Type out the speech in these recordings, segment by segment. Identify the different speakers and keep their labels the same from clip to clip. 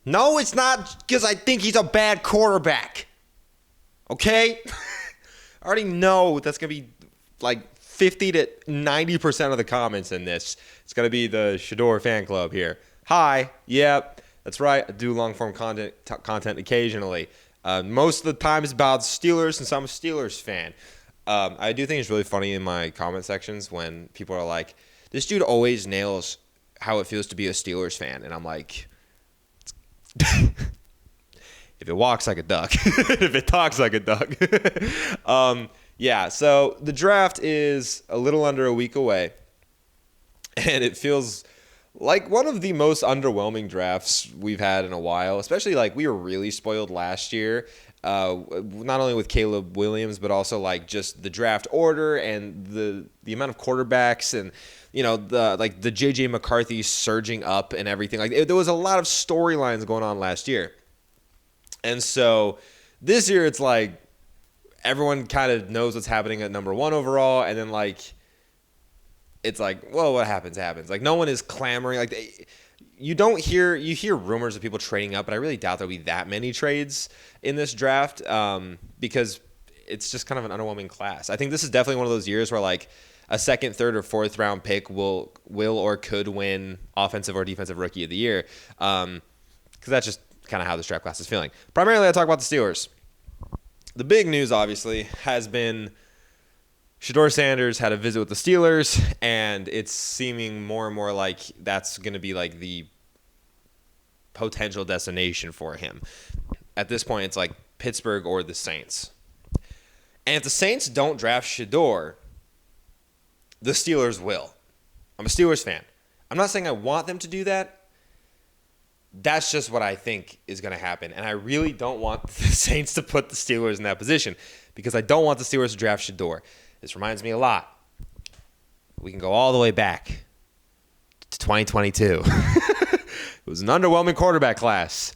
Speaker 1: No, it's not because I think he's a bad quarterback. Okay? I already know that's going to be like 50 to 90% of the comments in this. It's going to be the Shedeur fan club here. Hi. Yep. That's right. I do long form content occasionally. Most of the time it's about Steelers since I'm a Steelers fan. I do think it's really funny in my comment sections when people are like, this dude always nails how it feels to be a Steelers fan. And I'm like, if it walks like a duck, if it talks like a duck. Yeah, so the draft is a little under a week away, and it feels like one of the most underwhelming drafts we've had in a while, especially like we were really spoiled last year, not only with Caleb Williams, but also like just the draft order and the amount of quarterbacks and, you know, the J.J. McCarthy surging up and everything. There was a lot of storylines going on last year. And so this year it's like everyone kind of knows what's happening at number one overall, and then like it's like, well, what happens happens. Like no one is clamoring. Like you hear rumors of people trading up, but I really doubt there'll be that many trades in this draft because it's just kind of an underwhelming class. I think this is definitely one of those years where like a second, third, or fourth round pick will or could win offensive or defensive rookie of the year because that's just kind of how this draft class is feeling. Primarily, I talk about the Steelers. The big news, obviously, has been Shedeur Sanders had a visit with the Steelers, and it's seeming more and more like that's going to be like the potential destination for him. At this point, it's like Pittsburgh or the Saints. And if the Saints don't draft Shedeur, the Steelers will. I'm a Steelers fan. I'm not saying I want them to do that. That's just what I think is going to happen. And I really don't want the Saints to put the Steelers in that position because I don't want the Steelers to draft Shedeur. This reminds me a lot. We can go all the way back to 2022. It was an underwhelming quarterback class.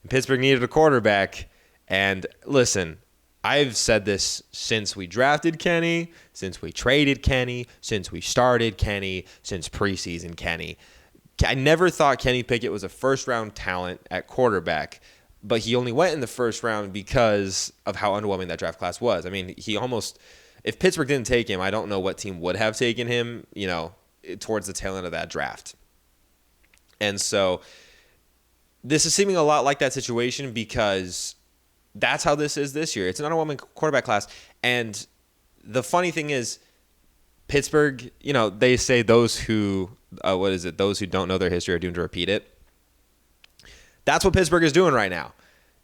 Speaker 1: And Pittsburgh needed a quarterback. And listen, I've said this since we drafted Kenny, since we traded Kenny, since we started Kenny, since preseason Kenny. I never thought Kenny Pickett was a first-round talent at quarterback, but he only went in the first round because of how underwhelming that draft class was. I mean, if Pittsburgh didn't take him, I don't know what team would have taken him, you know, towards the tail end of that draft. And so this is seeming a lot like that situation because that's how this is this year. It's an underwhelming quarterback class. And the funny thing is, Pittsburgh, you know, they say those who don't know their history are doomed to repeat it. That's what Pittsburgh is doing right now.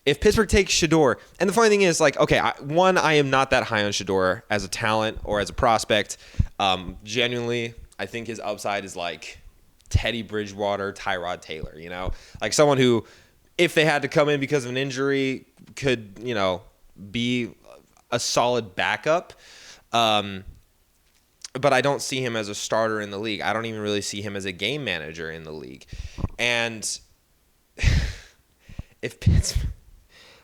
Speaker 1: If Pittsburgh takes Shedeur, and the funny thing is, like, okay, I am not that high on Shedeur as a talent or as a prospect. Genuinely, I think his upside is like Teddy Bridgewater, Tyrod Taylor, you know? Like someone who, if they had to come in because of an injury, could, you know, be a solid backup. But I don't see him as a starter in the league. I don't even really see him as a game manager in the league. And if Pittsburgh...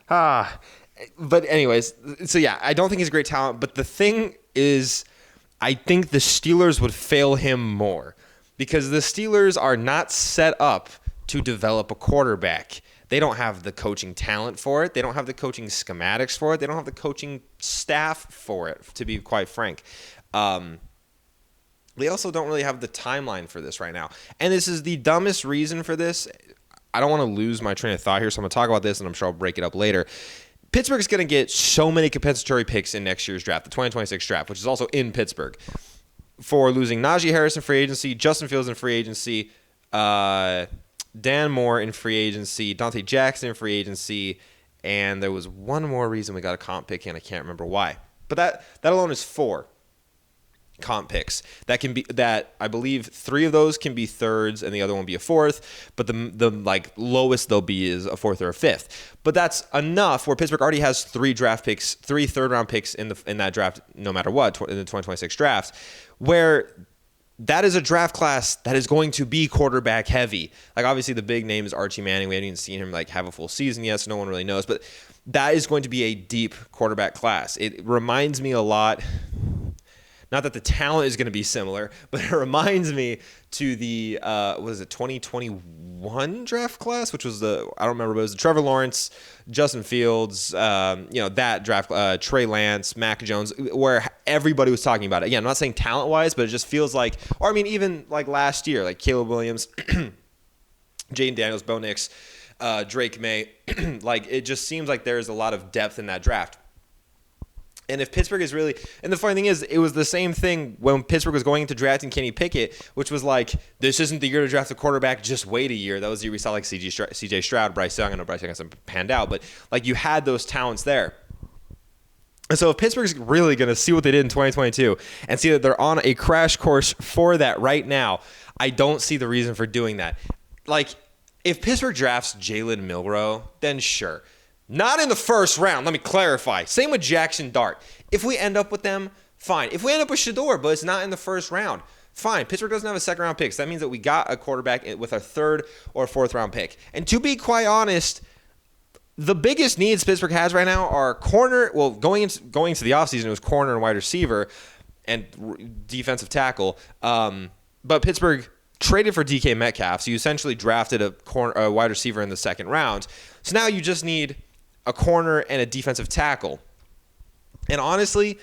Speaker 1: But anyways, so yeah, I don't think he's a great talent. But the thing is, I think the Steelers would fail him more. Because the Steelers are not set up to develop a quarterback. They don't have the coaching talent for it. They don't have the coaching schematics for it. They don't have the coaching staff for it, to be quite frank. They also don't really have the timeline for this right now. And this is the dumbest reason for this. I don't want to lose my train of thought here, so I'm going to talk about this, and I'm sure I'll break it up later. Pittsburgh's going to get so many compensatory picks in next year's draft, the 2026 draft, which is also in Pittsburgh, for losing Najee Harris in free agency, Justin Fields in free agency, Dan Moore in free agency, Dante Jackson in free agency, and there was one more reason we got a comp pick, and I can't remember why. But that alone is 4 comp picks. That I believe 3 of those can be thirds and the other one be a fourth, but the like lowest they'll be is a fourth or a fifth. But that's enough where Pittsburgh already has 3 third round picks in that draft no matter what in the 2026 draft, where that is a draft class that is going to be quarterback heavy. Like obviously the big name is Archie Manning. We haven't even seen him like have a full season yet, so no one really knows, but that is going to be a deep quarterback class. It reminds me a lot, Not that the talent is going to be similar, but it reminds me to the, 2021 draft class, which was I don't remember, but it was the Trevor Lawrence, Justin Fields, that draft, Trey Lance, Mac Jones, where everybody was talking about it. Again, I'm not saying talent-wise, but it just feels like, or I mean, even like last year, like Caleb Williams, Jaden Daniels, Bo Nix, Drake May, like it just seems like there's a lot of depth in that draft. And if Pittsburgh is really, and the funny thing is, it was the same thing when Pittsburgh was going into drafting Kenny Pickett, which was like, this isn't the year to draft a quarterback, just wait a year. That was the year we saw like CJ Stroud, Bryce Young. I know Bryce Young hasn't panned out, but like you had those talents there. And so if Pittsburgh's really going to see what they did in 2022 and see that they're on a crash course for that right now, I don't see the reason for doing that. Like, if Pittsburgh drafts Jalen Milroe, then sure. Not in the first round, let me clarify. Same with Jackson Dart. If we end up with them, fine. If we end up with Shedeur, but it's not in the first round, fine. Pittsburgh doesn't have a second-round pick, so that means that we got a quarterback with a third or fourth-round pick. And to be quite honest, the biggest needs Pittsburgh has right now are corner. Well, going into the offseason, it was corner and wide receiver and defensive tackle. But Pittsburgh traded for DK Metcalf, so you essentially drafted a wide receiver in the second round. So now you just need a corner and a defensive tackle. And honestly,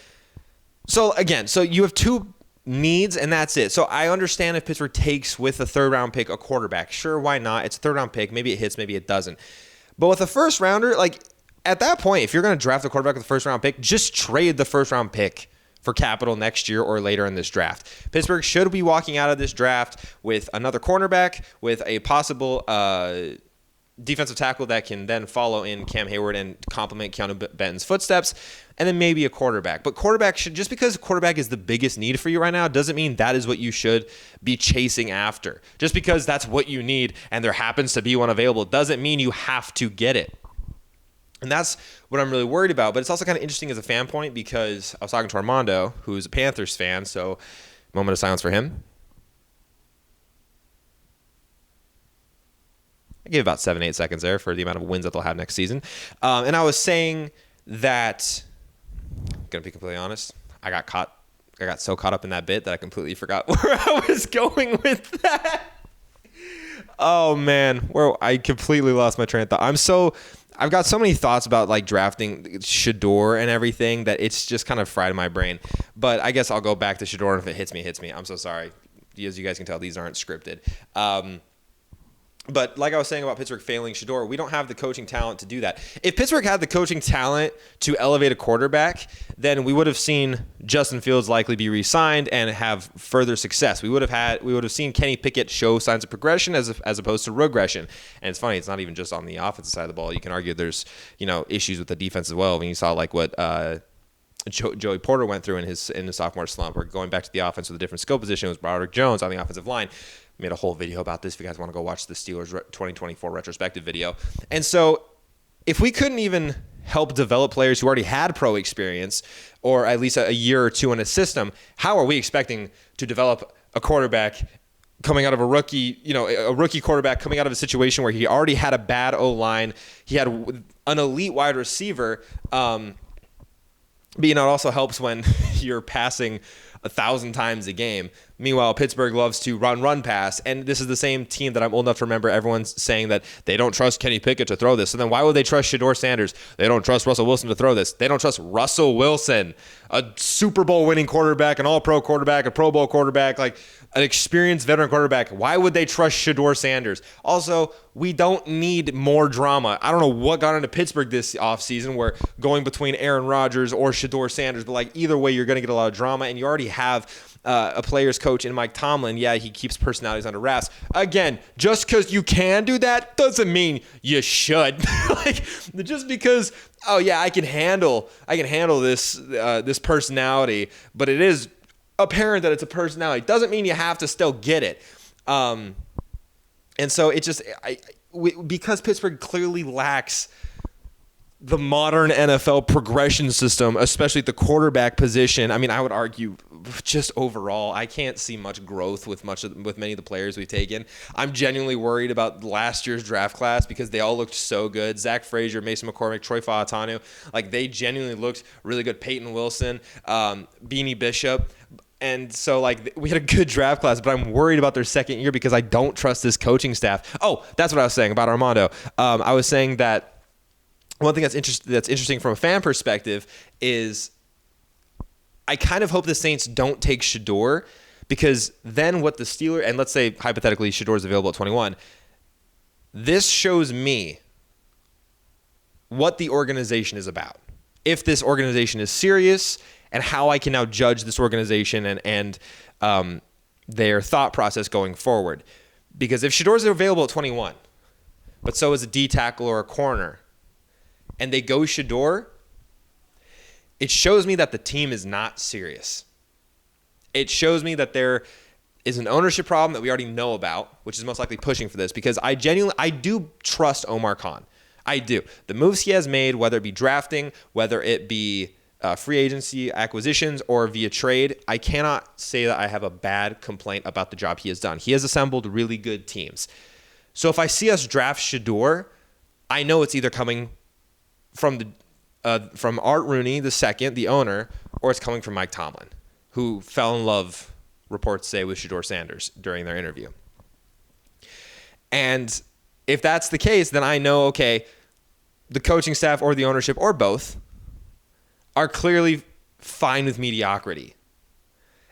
Speaker 1: so you have two needs and that's it. So I understand if Pittsburgh takes with a third round pick a quarterback. Sure, why not? It's a third round pick. Maybe it hits, maybe it doesn't. But with a first rounder, like at that point, if you're going to draft a quarterback with a first round pick, just trade the first round pick for capital next year or later in this draft. Pittsburgh should be walking out of this draft with another cornerback, with a possible defensive tackle that can then follow in Cam Hayward and complement Keanu Benton's footsteps, and then maybe a quarterback. But just because quarterback is the biggest need for you right now doesn't mean that is what you should be chasing after. Just because that's what you need and there happens to be one available doesn't mean you have to get it. And that's what I'm really worried about. But it's also kind of interesting as a fan point because I was talking to Armando, who's a Panthers fan, so moment of silence for him. I gave about 7-8 seconds there for the amount of wins that they'll have next season. And I was saying that, I'm going to be completely honest, I got so caught up in that bit that I completely forgot where I was going with that. Oh, man. I completely lost my train of thought. I've got so many thoughts about like drafting Shedeur and everything that it's just kind of fried my brain. But I guess I'll go back to Shedeur, and if it hits me, it hits me. I'm so sorry. As you guys can tell, these aren't scripted. But like I was saying about Pittsburgh failing Shedeur, we don't have the coaching talent to do that. If Pittsburgh had the coaching talent to elevate a quarterback, then we would have seen Justin Fields likely be re-signed and have further success. We would have seen Kenny Pickett show signs of progression as opposed to regression. And it's funny, it's not even just on the offensive side of the ball. You can argue there's issues with the defense as well. When you saw like what Joey Porter went through in his sophomore slump, or going back to the offense with a different skill position was Broderick Jones on the offensive line. Made a whole video about this if you guys want to go watch the Steelers 2024 retrospective video. And so if we couldn't even help develop players who already had pro experience or at least a year or two in a system, how are we expecting to develop a quarterback coming out of a rookie quarterback coming out of a situation where he already had a bad O-line, he had an elite wide receiver, but it also helps when you're passing 1,000 times a game. Meanwhile, Pittsburgh loves to run pass, and this is the same team that I'm old enough to remember everyone's saying that they don't trust Kenny Pickett to throw this. So then why would they trust Shedeur Sanders? They don't trust Russell Wilson to throw this. They don't trust Russell Wilson, a Super Bowl winning quarterback, an all-pro quarterback, a Pro Bowl quarterback, like an experienced veteran quarterback. Why would they trust Shedeur Sanders? Also, we don't need more drama. I don't know what got into Pittsburgh this offseason where going between Aaron Rodgers or Shedeur Sanders, but like either way, you're going to get a lot of drama, and you already have a player's coach in Mike Tomlin. Yeah, he keeps personalities under wraps. Again, just because you can do that doesn't mean you should. Like, just because, oh yeah, I can handle this personality, but it is apparent that it's a personality, doesn't mean you have to still get it. And so it just because Pittsburgh clearly lacks the modern NFL progression system, especially at the quarterback position. I mean, I would argue just overall, I can't see much growth with many of the players we've taken. I'm genuinely worried about last year's draft class because they all looked so good. Zach Frazier, Mason McCormick, Troy Fautanu, like they genuinely looked really good. Peyton Wilson, Beanie Bishop. And so, like, we had a good draft class, but I'm worried about their second year because I don't trust this coaching staff. Oh, that's what I was saying about Armando. I was saying that one thing that's interesting from a fan perspective is I kind of hope the Saints don't take Shedeur, because then what the Steelers, and let's say hypothetically Shedeur is available at 21, this shows me what the organization is about. If this organization is serious, and how I can now judge this organization and their thought process going forward. Because if Shedeur is available at 21, but so is a D tackle or a corner, and they go Shedeur, it shows me that the team is not serious. It shows me that there is an ownership problem that we already know about, which is most likely pushing for this, because I do trust Omar Khan. I do. The moves he has made, whether it be drafting, whether it be free agency acquisitions or via trade, I cannot say that I have a bad complaint about the job he has done. He has assembled really good teams. So if I see us draft Shedeur, I know it's either coming from Art Rooney, the second, the owner, or it's coming from Mike Tomlin, who fell in love, reports say, with Shedeur Sanders during their interview. And if that's the case, then I know, okay, the coaching staff or the ownership or both are clearly fine with mediocrity.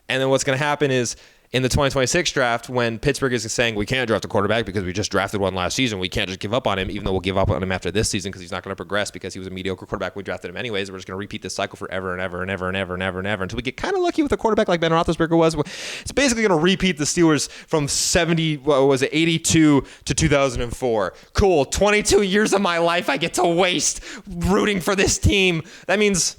Speaker 1: And then what's going to happen is in the 2026 draft, when Pittsburgh is saying we can't draft a quarterback because we just drafted one last season, we can't just give up on him, even though we'll give up on him after this season because he's not going to progress because he was a mediocre quarterback when we drafted him anyways. We're just going to repeat this cycle forever and ever and ever and ever and ever and ever until we get kind of lucky with a quarterback like Ben Roethlisberger was. It's basically going to repeat the Steelers from 82 to 2004. Cool. 22 years of my life I get to waste rooting for this team. That means...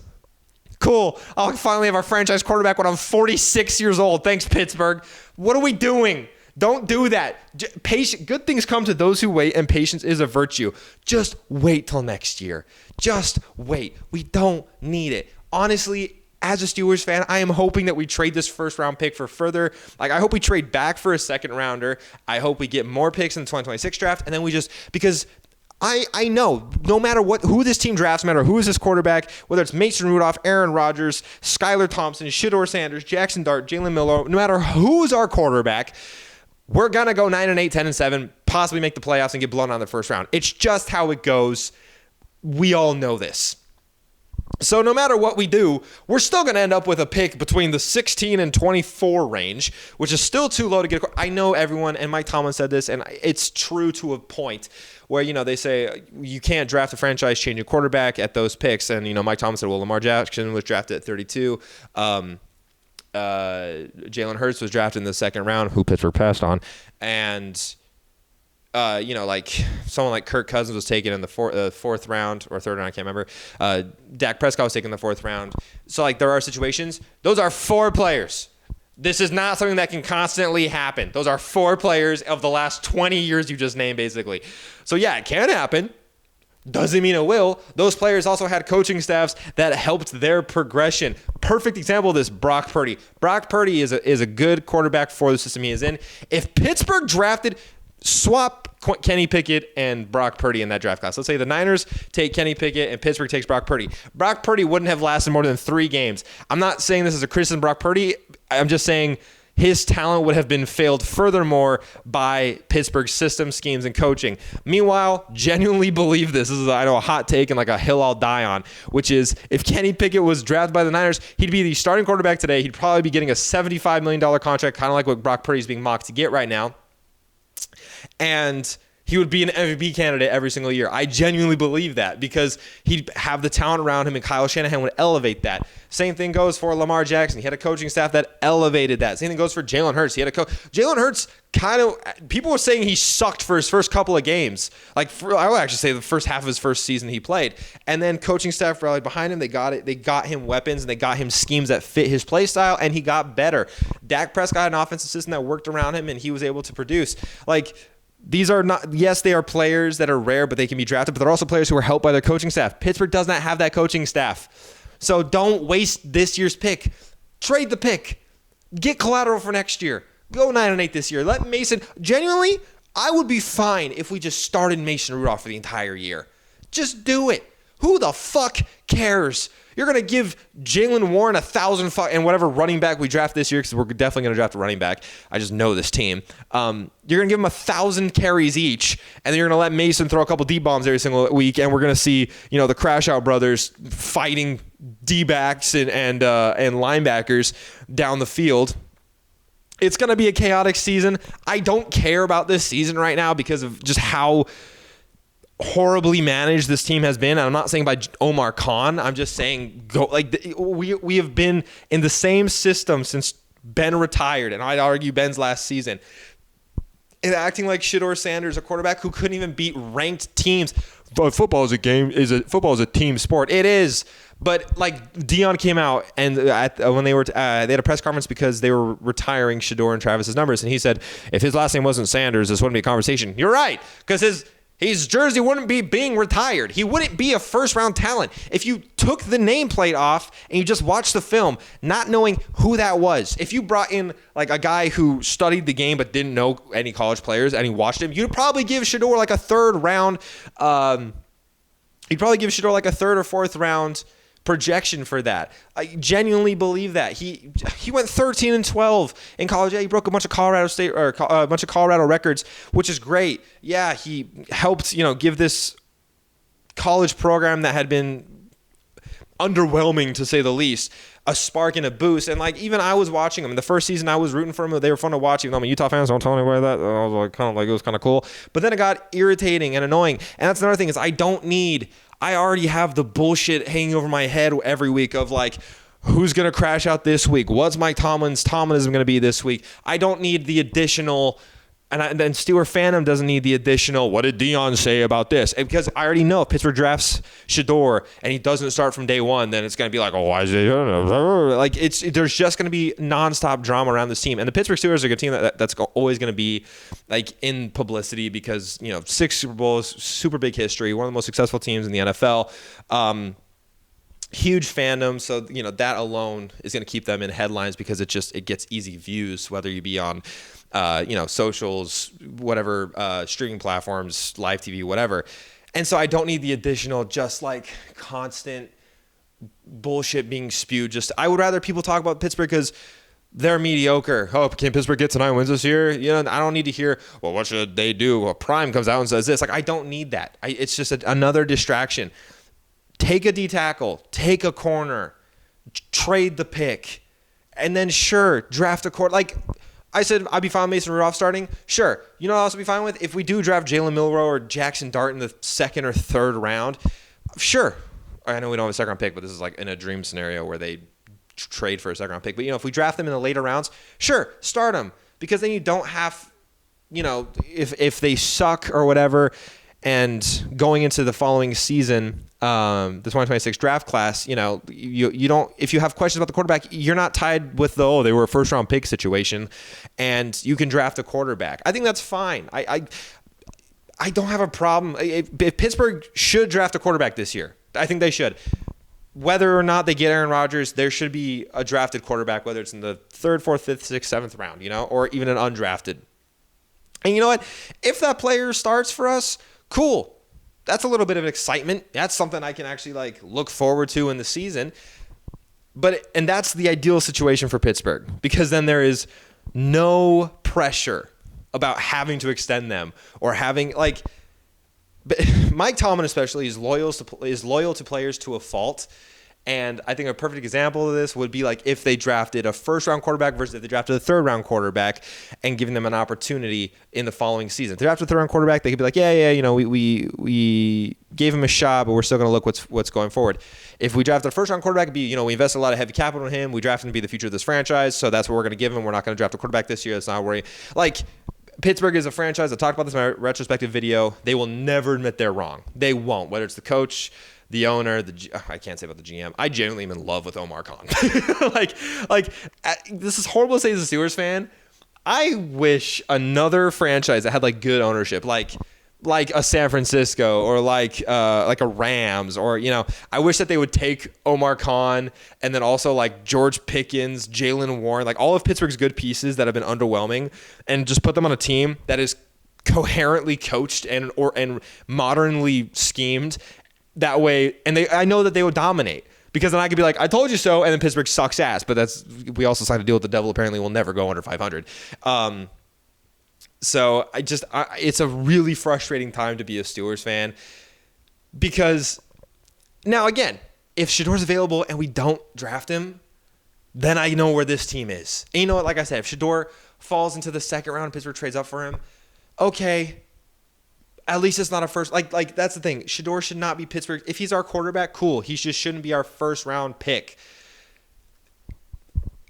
Speaker 1: cool. I'll finally have our franchise quarterback when I'm 46 years old. Thanks, Pittsburgh. What are we doing? Don't do that. Good things come to those who wait, and patience is a virtue. Just wait till next year. Just wait. We don't need it. Honestly, as a Steelers fan, I am hoping that we trade this first-round pick for further. Like, I hope we trade back for a second-rounder. I hope we get more picks in the 2026 draft, and then we just – because – I know no matter who this team drafts, no matter who is this quarterback, whether it's Mason Rudolph, Aaron Rodgers, Skylar Thompson, Shedeur Sanders, Jackson Dart, Jalen Miller, no matter who's our quarterback, we're going to go 9-8, 10-7, possibly make the playoffs and get blown out in the first round. It's just how it goes. We all know this. So no matter what we do, we're still going to end up with a pick between the 16 and 24 range, which is still too low to get. I know everyone, and Mike Tomlin said this, and it's true to a point where, they say you can't draft a franchise-changing quarterback at those picks. And, Mike Tomlin said, well, Lamar Jackson was drafted at 32. Jalen Hurts was drafted in the second round, who Pittsburgh passed on. And... like someone like Kirk Cousins was taken in the fourth round or third round, I can't remember. Dak Prescott was taken in the fourth round. So, like, there are situations. Those are 4 players. This is not something that can constantly happen. Those are 4 players of the last 20 years you just named, basically. So, yeah, it can happen. Doesn't mean it will. Those players also had coaching staffs that helped their progression. Perfect example of this, Brock Purdy. Brock Purdy is a good quarterback for the system he is in. If Pittsburgh drafted... swap Kenny Pickett and Brock Purdy in that draft class. Let's say the Niners take Kenny Pickett and Pittsburgh takes Brock Purdy. Brock Purdy wouldn't have lasted more than 3 games. I'm not saying this is a criticism of Brock Purdy. I'm just saying his talent would have been failed furthermore by Pittsburgh's system, schemes, and coaching. Meanwhile, genuinely believe this. This is, I know, a hot take and like a hill I'll die on, which is if Kenny Pickett was drafted by the Niners, he'd be the starting quarterback today. He'd probably be getting a $75 million contract, kind of like what Brock Purdy is being mocked to get right now. And he would be an MVP candidate every single year. I genuinely believe that because he'd have the talent around him, and Kyle Shanahan would elevate that. Same thing goes for Lamar Jackson. He had a coaching staff that elevated that. Same thing goes for Jalen Hurts. He had Jalen Hurts people were saying he sucked for his first couple of games. I would actually say the first half of his first season he played. And then coaching staff rallied behind him. They got him weapons, and they got him schemes that fit his play style, and he got better. Dak Prescott had an offensive system that worked around him, and he was able to produce. These are not, yes, they are players that are rare, but they can be drafted, but they're also players who are helped by their coaching staff. Pittsburgh does not have that coaching staff. So don't waste this year's pick. Trade the pick. Get collateral for next year. Go 9-8 this year. Let Mason, genuinely, I would be fine if we just started Mason Rudolph for the entire year. Just do it. Who the fuck cares? You're going to give Jalen Warren 1,000 and whatever running back we draft this year, because we're definitely going to draft a running back. I just know this team. You're going to give them 1,000 carries each, and then you're going to let Mason throw a couple deep bombs every single week, and we're going to see, the Crash Out brothers fighting D-backs and linebackers down the field. It's going to be a chaotic season. I don't care about this season right now because of just how horribly managed this team has been. And I'm not saying by Omar Khan. I'm just saying we have been in the same system since Ben retired, and I'd argue Ben's last season. And acting like Shedeur Sanders, a quarterback who couldn't even beat ranked teams. But football is a team sport. It is. But like Dion came out and when they had a press conference because they were retiring Shedeur and Travis's numbers, and he said if his last name wasn't Sanders, this wouldn't be a conversation. You're right, because his jersey wouldn't be being retired. He wouldn't be a first-round talent. If you took the nameplate off and you just watched the film, not knowing who that was, if you brought in like a guy who studied the game but didn't know any college players and he watched him, you'd probably give Shedeur like a third round. You'd probably give Shedeur like a third or fourth round projection for that. I genuinely believe that. He went 13-12 in college. Yeah, he broke a bunch of Colorado records, which is great. Yeah, he helped, give this college program that had been underwhelming, to say the least, a spark and a boost. And like, even I was watching them. In the first season, I was rooting for them. They were fun to watch. Even though I'm a Utah fan, so don't tell anybody that. I was it was kind of cool. But then it got irritating and annoying. And that's another thing, is I already have the bullshit hanging over my head every week of like, who's going to crash out this week? What's Mike Tomlin's Tomlinism going to be this week? I don't need the additional, and then Steeler fandom doesn't need the additional, what did Dion say about this? Because I already know if Pittsburgh drafts Shedeur and he doesn't start from day one, then it's going to be like, oh, why is he? Like, there's just going to be nonstop drama around this team. And the Pittsburgh Steelers are a good team that's always going to be like in publicity because, 6 Super Bowls, super big history, one of the most successful teams in the NFL. Huge fandom, so that alone is going to keep them in headlines because it gets easy views, whether you be on socials, whatever, streaming platforms, live TV, whatever. And so I don't need the additional just like constant bullshit being spewed. I would rather people talk about Pittsburgh because they're mediocre. Oh, can Pittsburgh get to 9 wins this year? I don't need to hear, well, what should they do? Well, Prime comes out and says this. Like, I don't need that. It's just another distraction. Take a D tackle, take a corner, trade the pick, and then sure, draft a quarter. Like I said, I'd be fine with Mason Rudolph starting. Sure. You know what I'll also be fine with? If we do draft Jalen Milroe or Jackson Dart in the 2nd or 3rd round, sure. I know we don't have a 2nd round pick, but this is like in a dream scenario where they trade for a 2nd round pick. But, if we draft them in the later rounds, sure, start them. Because then you don't have, if they suck or whatever, and going into the following season, the 2026 draft class, you don't, if you have questions about the quarterback, you're not tied with they were a 1st round pick situation, and you can draft a quarterback. I think that's fine. I don't have a problem. If Pittsburgh should draft a quarterback this year, I think they should. Whether or not they get Aaron Rodgers, there should be a drafted quarterback, whether it's in the 3rd, 4th, 5th, 6th, 7th round, or even an undrafted. And you know what? If that player starts for us, cool. That's a little bit of excitement. That's something I can actually look forward to in the season. And that's the ideal situation for Pittsburgh, because then there is no pressure about having to extend them or having Mike Tomlin especially is loyal to players to a fault. And I think a perfect example of this would be if they drafted a 1st round quarterback versus if they drafted a 3rd round quarterback and giving them an opportunity in the following season. If they drafted a 3rd round quarterback, they could be like, we gave him a shot, but we're still going to look what's going forward. If we drafted a 1st round quarterback, it'd be, we invested a lot of heavy capital in him. We drafted him to be the future of this franchise. So that's what we're going to give him. We're not going to draft a quarterback this year. That's not worrying. Pittsburgh is a franchise. I talked about this in my retrospective video. They will never admit they're wrong. They won't, whether it's the coach, the owner, I can't say about the GM. I genuinely am in love with Omar Khan. This is horrible to say as a Steelers fan. I wish another franchise that had good ownership, like a San Francisco or like a Rams, or I wish that they would take Omar Khan and then also George Pickens, Jalen Warren, all of Pittsburgh's good pieces that have been underwhelming, and just put them on a team that is coherently coached and modernly schemed, that way, and I know that they would dominate. Because then I could be like, I told you so, and then Pittsburgh sucks ass. But we also signed a deal with the devil. Apparently, we'll never go under 500. So it's a really frustrating time to be a Steelers fan. Because now again, if Shedeur's available and we don't draft him, then I know where this team is. And you know what? Like I said, if Shedeur falls into the second round, Pittsburgh trades up for him. Okay. At least it's not a first. Like that's the thing. Shedeur should not be Pittsburgh. If he's our quarterback, cool. He just shouldn't be our first round pick.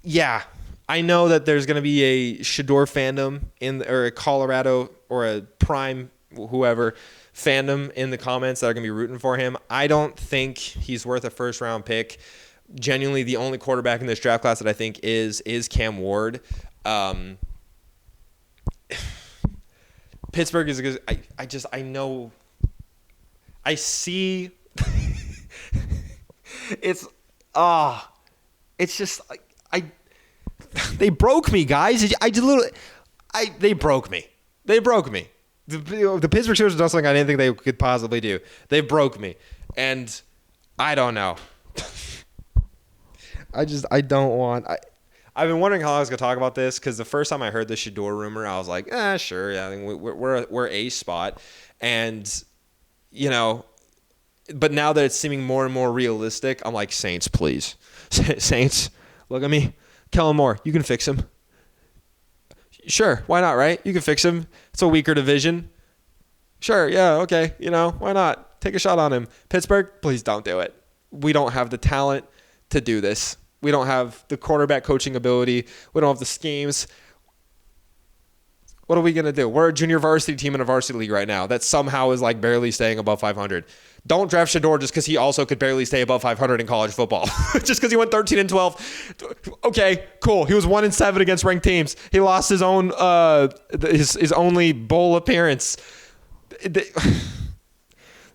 Speaker 1: Yeah, I know that there's going to be a Shedeur fandom or a Colorado or a Prime whoever fandom in the comments that are going to be rooting for him. I don't think he's worth a first round pick. Genuinely, the only quarterback in this draft class that I think is Cam Ward. Pittsburgh is a good. I know. I see. It's just they broke me, guys. They broke me. They broke me. The Pittsburgh Steelers did something I didn't think they could possibly do. They broke me, and I don't know. I don't want. I've been wondering how I was gonna talk about this because the first time I heard the Shedeur rumor, I was like, sure, yeah, I think we're a spot, and but now that it's seeming more and more realistic, I'm like, Saints, please, Saints, look at me, Kellen Moore, you can fix him. Sure, why not, right? You can fix him. It's a weaker division. Sure, yeah, okay, why not? Take a shot on him. Pittsburgh, please don't do it. We don't have the talent to do this. We don't have the quarterback coaching ability. We don't have the schemes. What are we going to do? We're a junior varsity team in a varsity league right now that somehow is like barely staying above 500. Don't draft Shedeur just because he also could barely stay above 500 in college football. Just because he went 13-12. Okay, cool. He was 1-7 against ranked teams. He lost his own his only bowl appearance.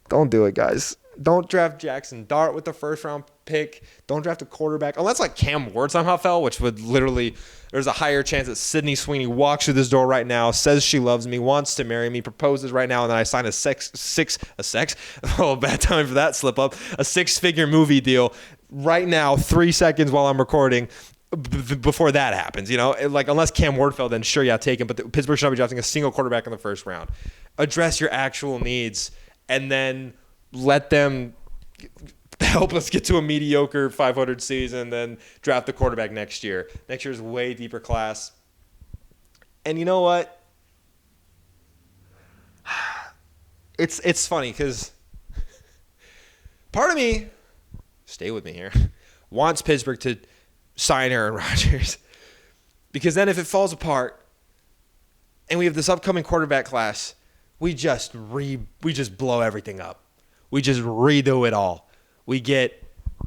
Speaker 1: Don't do it, guys. Don't draft Jackson Dart with the first round pick. Don't draft a quarterback. Unless like Cam Ward somehow fell, which would literally, there's a higher chance that Sydney Sweeney walks through this door right now, says she loves me, wants to marry me, proposes right now, and then I sign a bad time for that slip up, a 6-figure movie deal right now, 3 seconds while I'm recording. Before that happens, like unless Cam Ward fell, then sure, yeah, take him. But Pittsburgh should not be drafting a single quarterback in the first round. Address your actual needs, and then let them help us get to a mediocre 500 season, then draft the quarterback next year. Next year's way deeper class. And you know what? It's funny because part of me, stay with me here, wants Pittsburgh to sign Aaron Rodgers. Because then if it falls apart and we have this upcoming quarterback class, we just blow everything up. We just redo it all. We get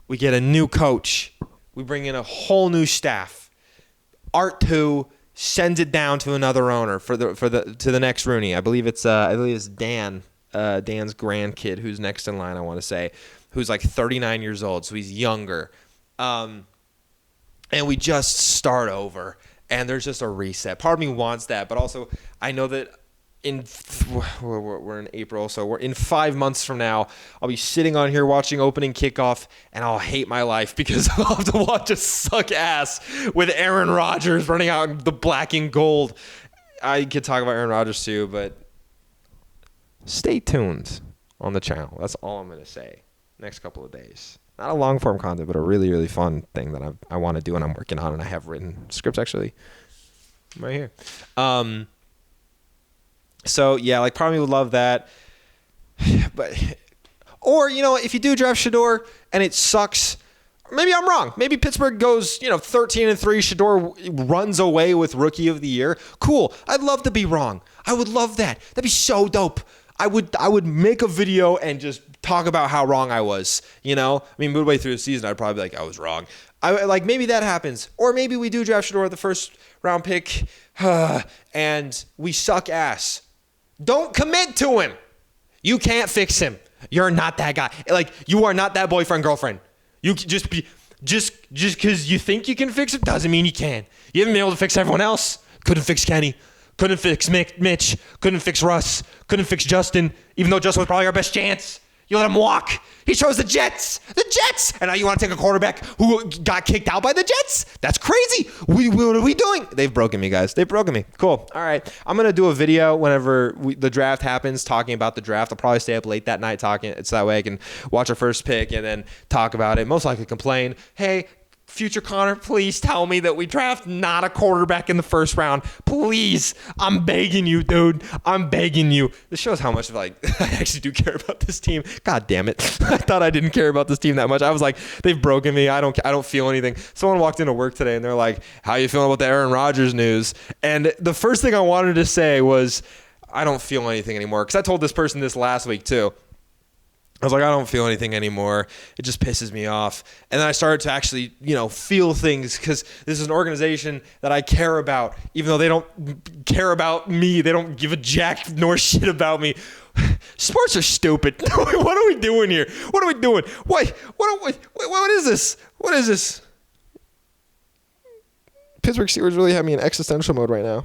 Speaker 1: a new coach. We bring in a whole new staff. Art 2 sends it down to another owner to the next Rooney. I believe it's Dan, Dan's grandkid who's next in line, I want to say, who's like 39 years old, so he's younger. And we just start over, and there's just a reset. Part of me wants that, but also I know that we're in April, so we're in 5 months from now, I'll be sitting on here watching opening kickoff, and I'll hate my life because I'll have to watch us suck ass with Aaron Rodgers running out in the black and gold. I could talk about Aaron Rodgers too, but stay tuned on the channel. That's all I'm going to say next couple of days. Not a long-form content, but a really, really fun thing that I want to do and I'm working on, and I have written scripts actually right here. So, yeah, like, part of me would love that. But, or, if you do draft Shedeur and it sucks, maybe I'm wrong. Maybe Pittsburgh goes, 13-3, Shedeur runs away with Rookie of the Year. Cool. I'd love to be wrong. I would love that. That'd be so dope. I would make a video and just talk about how wrong I was, midway through the season, I'd probably be like, I was wrong. Maybe that happens. Or maybe we do draft Shedeur at the first round pick and we suck ass. Don't commit to him. You can't fix him. You're not that guy. You are not that boyfriend, girlfriend. You just because you think you can fix him doesn't mean you can. You haven't been able to fix everyone else. Couldn't fix Kenny. Couldn't fix Mitch. Couldn't fix Russ. Couldn't fix Justin, even though Justin was probably our best chance. You let him walk. He chose the Jets. The Jets. And now you want to take a quarterback who got kicked out by the Jets? That's crazy. What are we doing? They've broken me, guys. They've broken me. Cool. All right. I'm going to do a video whenever the draft happens, talking about the draft. I'll probably stay up late that night talking. It's that way I can watch our first pick and then talk about it. Most likely complain, hey, future Connor, please tell me that we draft not a quarterback in the first round. Please. I'm begging you, dude. I'm begging you. This shows how much I actually do care about this team. God damn it. I thought I didn't care about this team that much. I was like, they've broken me. I don't feel anything. Someone walked into work today and they're like, how are you feeling about the Aaron Rodgers news? And the first thing I wanted to say was, I don't feel anything anymore. Because I told this person this last week too. I was like, I don't feel anything anymore. It just pisses me off. And then I started to actually, feel things because this is an organization that I care about, even though they don't care about me. They don't give a jack nor shit about me. Sports are stupid. What are we doing here? What are we doing? What is this? What is this? Pittsburgh Steelers really have me in existential mode right now.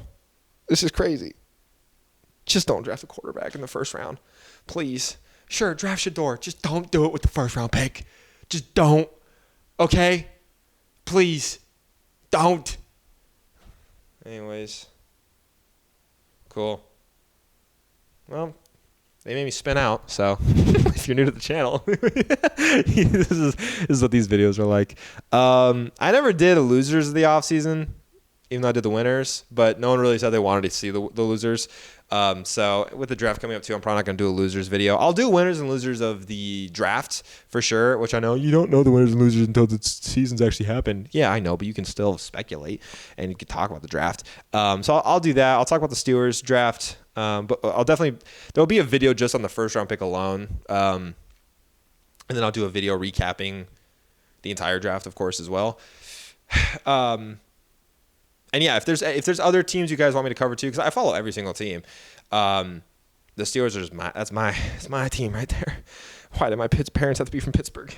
Speaker 1: This is crazy. Just don't draft a quarterback in the first round. Please. Sure, draft Shedeur. Just don't do it with the first round pick. Just don't. Okay? Please. Don't. Anyways. Cool. Well, they made me spin out, so if you're new to the channel, this is what these videos are like. I never did a losers of the offseason, even though I did the winners, but no one really said they wanted to see the losers. So with the draft coming up too, I'm probably not going to do a losers video. I'll do winners and losers of the draft for sure, which I know you don't know the winners and losers until the season's actually happened. Yeah, I know, but you can still speculate and you can talk about the draft. So I'll do that. I'll talk about the Steelers draft. But there'll be a video just on the first round pick alone. And then I'll do a video recapping the entire draft, of course, as well. And yeah, if there's other teams you guys want me to cover too, because I follow every single team. The Steelers are just that's my team right there. Why did my parents have to be from Pittsburgh?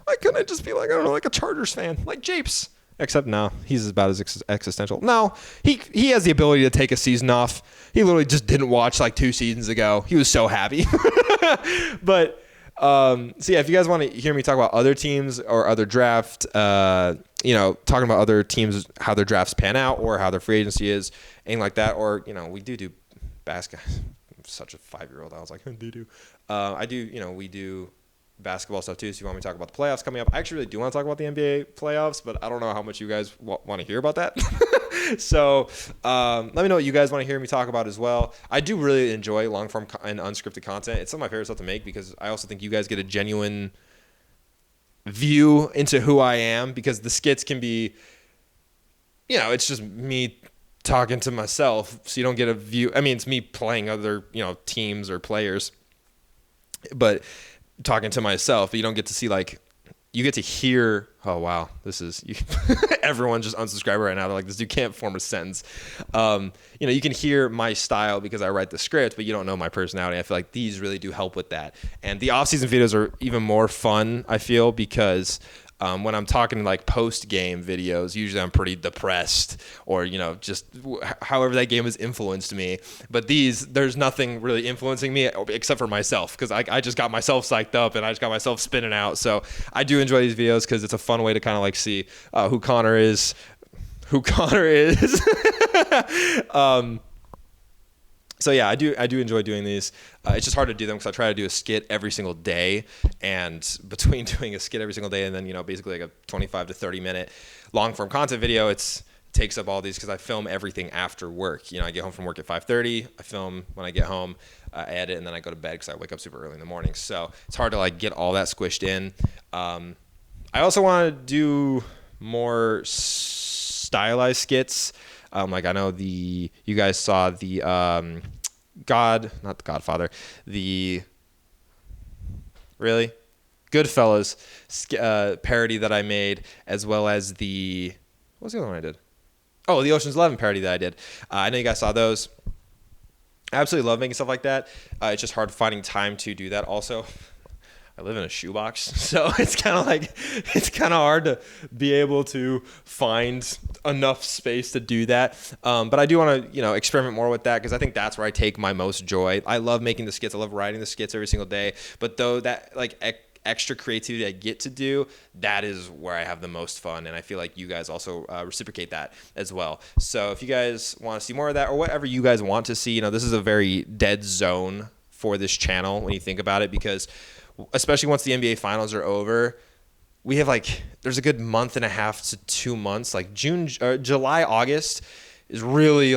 Speaker 1: Why couldn't I just be like, I don't know, like a Chargers fan, like Japes? Except no, he's about as existential. No, he has the ability to take a season off. He literally just didn't watch like 2 seasons ago. He was so happy. But so yeah, if you guys want to hear me talk about other teams or other draft, talking about other teams, how their drafts pan out or how their free agency is, anything like that, or we do basketball. I'm such a 5-year-old. I was like, we do basketball stuff too. So if you want me to talk about the playoffs coming up, I actually really do want to talk about the NBA playoffs, but I don't know how much you guys want to hear about that. So let me know what you guys want to hear me talk about as well. I do really enjoy long form and unscripted content. It's some of my favorite stuff to make because I also think you guys get a genuine view into who I am, because the skits can be, it's just me talking to myself, so you don't get a view. I mean, it's me playing other, teams or players, but talking to myself, but you don't get to see you get to hear, oh wow, this is everyone just unsubscribe right now. They're like, this dude can't form a sentence. You can hear my style because I write the script, but you don't know my personality. I feel like these really do help with that. And the off-season videos are even more fun, I feel, because when I'm talking like post-game videos, usually I'm pretty depressed or, just however that game has influenced me. But there's nothing really influencing me except for myself, because I just got myself psyched up and I just got myself spinning out. So I do enjoy these videos because it's a fun way to kind of like see who Connor is. So yeah, I do enjoy doing these. It's just hard to do them because I try to do a skit every single day, and between doing a skit every single day and then basically like a 25 to 30 minute long form content video, it takes up all these because I film everything after work. I get home from work at 5:30. I film when I get home, I edit, and then I go to bed because I wake up super early in the morning. So it's hard to like get all that squished in. I also want to do more stylized skits. I know you guys saw the not the Godfather, the Goodfellas parody that I made, as well as what was the other one I did? Oh, the Ocean's 11 parody that I did. I know you guys saw those. I absolutely love making stuff like that. It's just hard finding time to do that. Also, I live in a shoebox, so it's kind of hard to be able to find enough space to do that. But I do want to, experiment more with that because I think that's where I take my most joy. I love making the skits. I love writing the skits every single day. But though that extra creativity I get to do, that is where I have the most fun, and I feel like you guys also reciprocate that as well. So if you guys want to see more of that or whatever you guys want to see, this is a very dead zone for this channel when you think about it, because especially once the NBA finals are over, we have there's a good month and a half to 2 months, July, August is really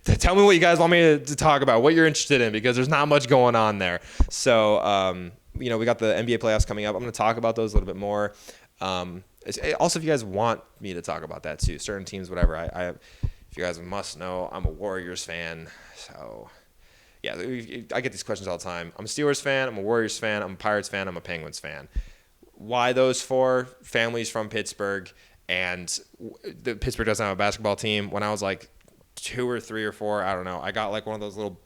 Speaker 1: tell me what you guys want me to talk about, what you're interested in, because there's not much going on there. So, we got the NBA playoffs coming up. I'm going to talk about those a little bit more. Also, if you guys want me to talk about that too, certain teams, whatever, if you guys must know, I'm a Warriors fan. So yeah, I get these questions all the time. I'm a Steelers fan, I'm a Warriors fan, I'm a Pirates fan, I'm a Penguins fan. Why those four? Families from Pittsburgh, and Pittsburgh doesn't have a basketball team. When I was 2 or 3 or 4, I don't know, I got one of those little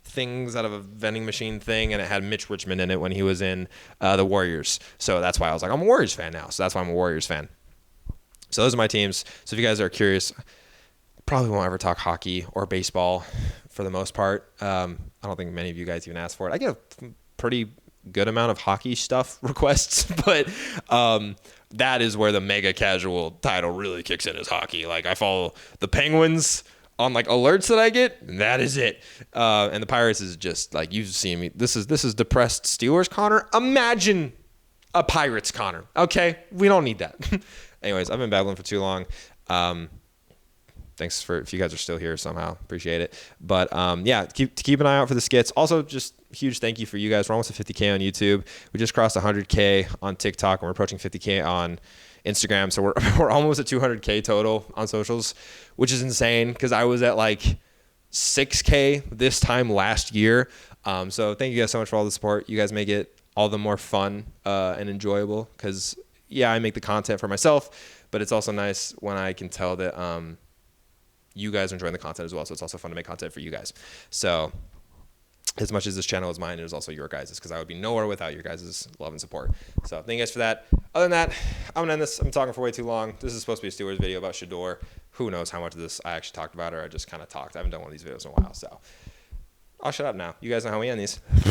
Speaker 1: things out of a vending machine thing, and it had Mitch Richmond in it when he was in the Warriors. So that's why I was I'm a Warriors fan now. So that's why I'm a Warriors fan. So those are my teams. So if you guys are curious, probably won't ever talk hockey or baseball for the most part. I don't think many of you guys even asked for it. I get a pretty good amount of hockey stuff requests, but that is where the mega casual title really kicks in, is hockey. I follow the Penguins on alerts that I get, and that is it. And the Pirates is just you've seen me. This is depressed Steelers Connor. Imagine a Pirates Connor. Okay, we don't need that. Anyways, I've been babbling for too long. Thanks if you guys are still here somehow. Appreciate it. But yeah, keep an eye out for the skits. Also, just huge thank you for you guys. We're almost at 50K on YouTube. We just crossed 100K on TikTok, and we're approaching 50K on Instagram. So we're almost at 200K total on socials, which is insane because I was at 6K this time last year. So thank you guys so much for all the support. You guys make it all the more fun and enjoyable because, yeah, I make the content for myself, but it's also nice when I can tell that you guys are enjoying the content as well. So it's also fun to make content for you guys. So as much as this channel is mine, it is also your guys', because I would be nowhere without your guys' love and support. So thank you guys for that. Other than that, I'm gonna end this. I'm talking for way too long. This is supposed to be a Steelers video about Shedeur. Who knows how much of this I actually talked about, or I just kind of talked. I haven't done one of these videos in a while, so I'll shut up now. You guys know how we end these.